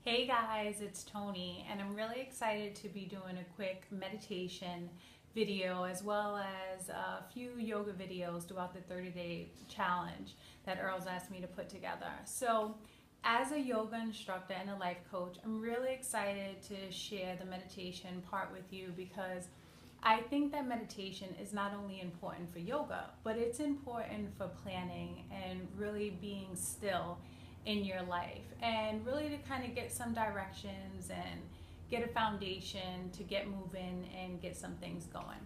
Hey guys, it's Tony, and I'm really excited to be doing a quick meditation video as well as a few yoga videos throughout the 30-day challenge that Earl's asked me to put together. So, as a yoga instructor and a life coach, I'm really excited to share the meditation part with you because I think that meditation is not only important for yoga, but it's important for planning and really being still in your life and really to kind of get some directions and get a foundation to get moving and get some things going.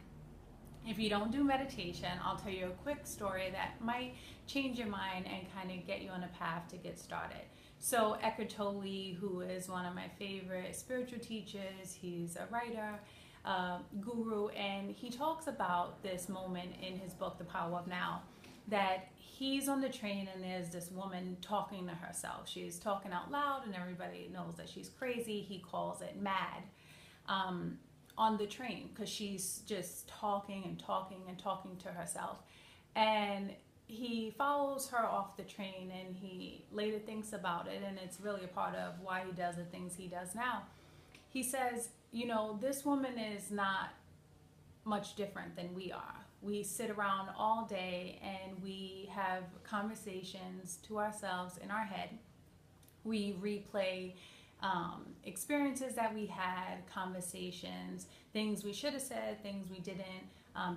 If you don't do meditation, I'll tell you a quick story that might change your mind and kind of get you on a path to get started. So Eckhart Tolle, who is one of my favorite spiritual teachers, he's a writer, guru, and he talks about this moment in his book, The Power of Now, that he's on the train and there's this woman talking to herself. She's talking out loud and everybody knows that she's crazy. He calls it mad on the train because she's just talking and talking and talking to herself. And he follows her off the train and he later thinks about it, and it's really a part of why he does the things he does now. He says, you know, this woman is not much different than we are. We sit around all day and we have conversations to ourselves in our head. We replay experiences that we had, conversations, things we should have said, things we didn't,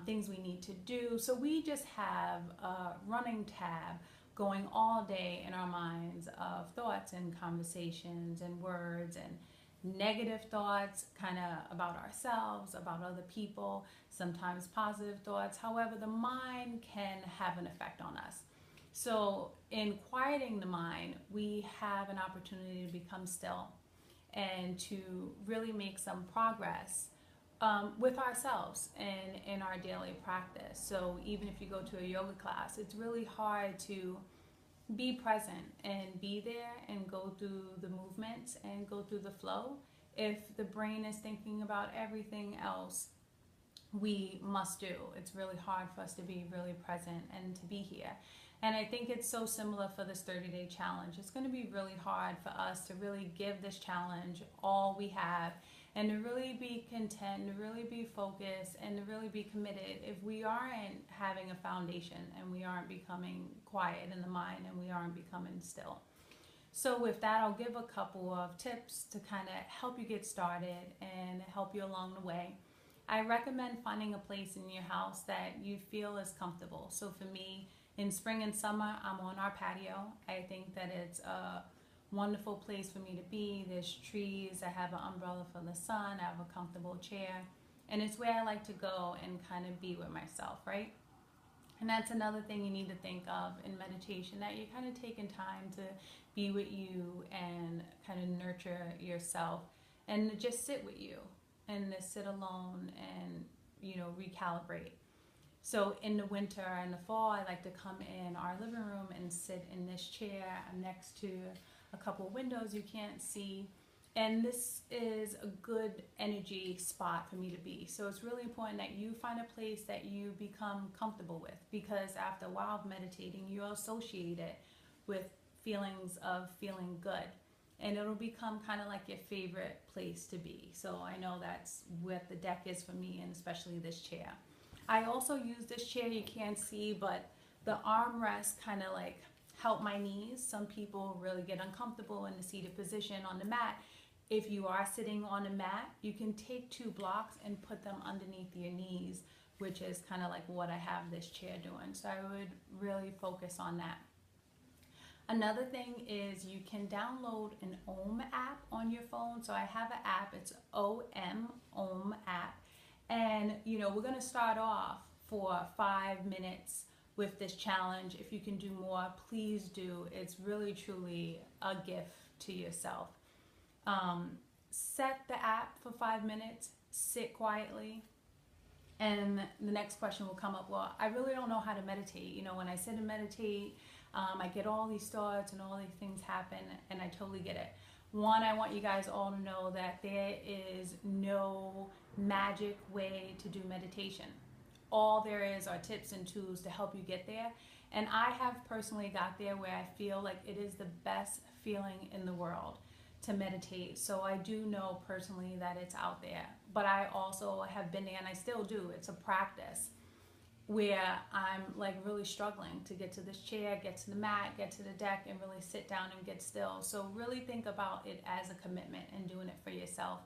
things we need to do. So we just have a running tab going all day in our minds of thoughts and conversations and words and negative thoughts kind of about ourselves, about other people, sometimes positive thoughts. However, the mind can have an effect on us. So in quieting the mind, we have an opportunity to become still and to really make some progress with ourselves and in our daily practice. So even if you go to a yoga class, it's really hard to be present and be there and go through the movements and go through the flow if the brain is thinking about everything else we must do. It's really hard for us to be really present and to be here. And I think it's so similar for this 30-day challenge. It's going to be really hard for us to really give this challenge all we have and to really be content, to really be focused, and to really be committed if we aren't having a foundation and we aren't becoming quiet in the mind and we aren't becoming still. So with that, I'll give a couple of tips to kind of help you get started and help you along the way. I recommend finding a place in your house that you feel is comfortable. So for me, in spring and summer, I'm on our patio. I think that it's a wonderful place for me to be. There's trees, I have an umbrella for the sun, I have a comfortable chair, and it's where I like to go and kind of be with myself, right? And that's another thing you need to think of in meditation, that you're kind of taking time to be with you and kind of nurture yourself and to just sit with you and to sit alone and, you know, recalibrate. So in the winter and the fall, I like to come in our living room and sit in this chair. I'm next to a couple windows you can't see. And this is a good energy spot for me to be. So it's really important that you find a place that you become comfortable with, because after a while of meditating, you'll associate it with feelings of feeling good. And it'll become kind of like your favorite place to be. So I know that's what the deck is for me, and especially this chair. I also use this chair, you can't see, but the armrests kind of like help my knees. Some people really get uncomfortable in the seated position on the mat. If you are sitting on a mat, you can take 2 blocks and put them underneath your knees, which is kind of like what I have this chair doing. So I would really focus on that. Another thing is you can download an Om app on your phone. So I have an app, it's Om app. And you know, we're going to start off for 5 minutes with this challenge. If you can do more, please do. It's really truly a gift to yourself. Set the app for 5 minutes, sit quietly, and the next question will come up, well, I really don't know how to meditate. You know, when I sit and meditate, I get all these thoughts and all these things happen, and I totally get it. One, I want you guys all to know that there is no magic way to do meditation. All there is are tips and tools to help you get there. And I have personally got there where I feel like it is the best feeling in the world to meditate. So I do know personally that it's out there, but I also have been there and I still do. It's a practice where I'm like really struggling to get to this chair, get to the mat, get to the deck, and really sit down and get still. So really think about it as a commitment and doing it for yourself.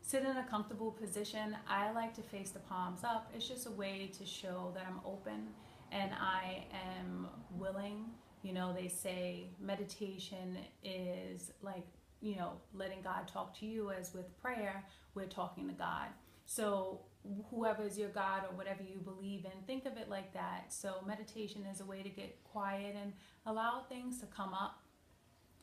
Sit in a comfortable position. I like to face the palms up. It's just a way to show that I'm open and I am willing. You know, they say meditation is like, you know, letting God talk to you, as with prayer, we're talking to God. So whoever is your God or whatever you believe in, think of it like that. So meditation is a way to get quiet and allow things to come up,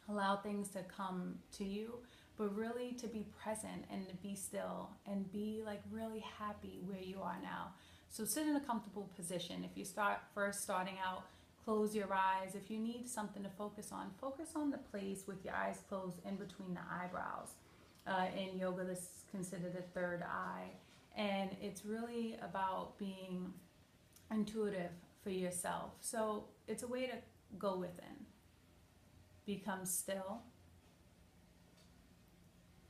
allow things to come to you, but really to be present and to be still and be like really happy where you are now. So sit in a comfortable position. If you starting out, close your eyes. If you need something to focus on the place with your eyes closed in between the eyebrows. In yoga, this is considered a third eye. And it's really about being intuitive for yourself. So it's a way to go within. Become still.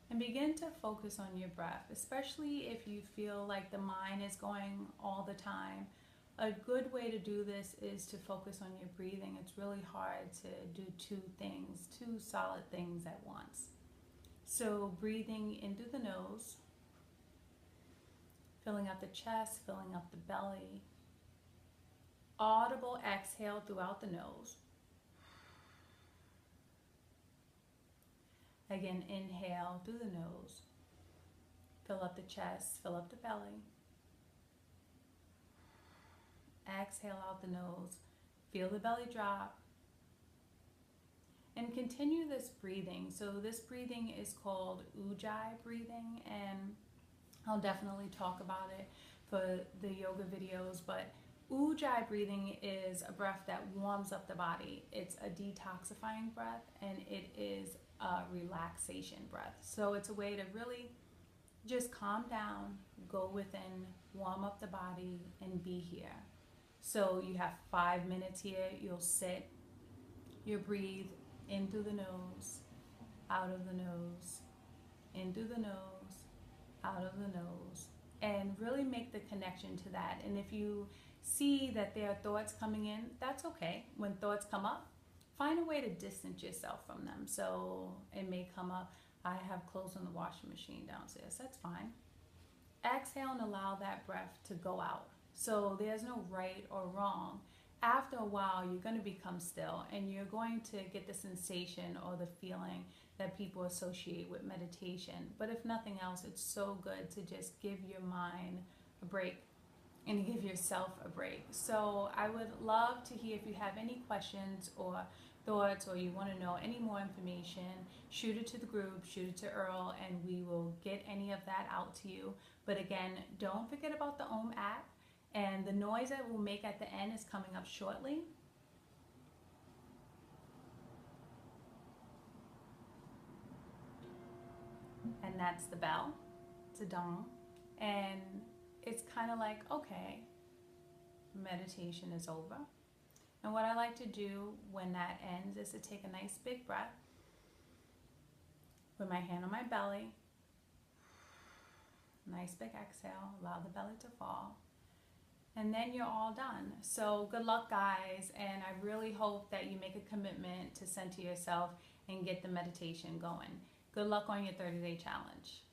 And begin to focus on your breath, especially if you feel like the mind is going all the time. A good way to do this is to focus on your breathing. It's really hard to do two solid things at once. So breathing into the nose, filling up the chest, filling up the belly. Audible exhale throughout the nose. Again, inhale through the nose. Fill up the chest, fill up the belly. Exhale out the nose. Feel the belly drop. And continue this breathing. So this breathing is called Ujjayi breathing, and I'll definitely talk about it for the yoga videos, but Ujjayi breathing is a breath that warms up the body. It's a detoxifying breath, and it is a relaxation breath. So it's a way to really just calm down, go within, warm up the body, and be here. So you have 5 minutes here. You'll sit, you breathe in through the nose, out of the nose, in through the nose, out of the nose, and really make the connection to that. And if you see that there are thoughts coming in, that's okay. When thoughts come up, find a way to distance yourself from them. So it may come up, I have clothes in the washing machine downstairs. That's fine. Exhale and allow that breath to go out. So there's no right or wrong. After a while, you're going to become still, and you're going to get the sensation or the feeling that people associate with meditation. But if nothing else, it's so good to just give your mind a break and give yourself a break. So I would love to hear if you have any questions or thoughts, or you want to know any more information. Shoot it to the group, shoot it to Earl, and we will get any of that out to you. But again, don't forget about the Om app, and the noise that we'll make at the end is coming up shortly. And that's the bell. It's a dong. And it's kind of like, okay, meditation is over. And what I like to do when that ends is to take a nice big breath with my hand on my belly. Nice big exhale, allow the belly to fall. And then you're all done. So good luck, guys. And I really hope that you make a commitment to center yourself and get the meditation going. Good luck on your 30-day challenge.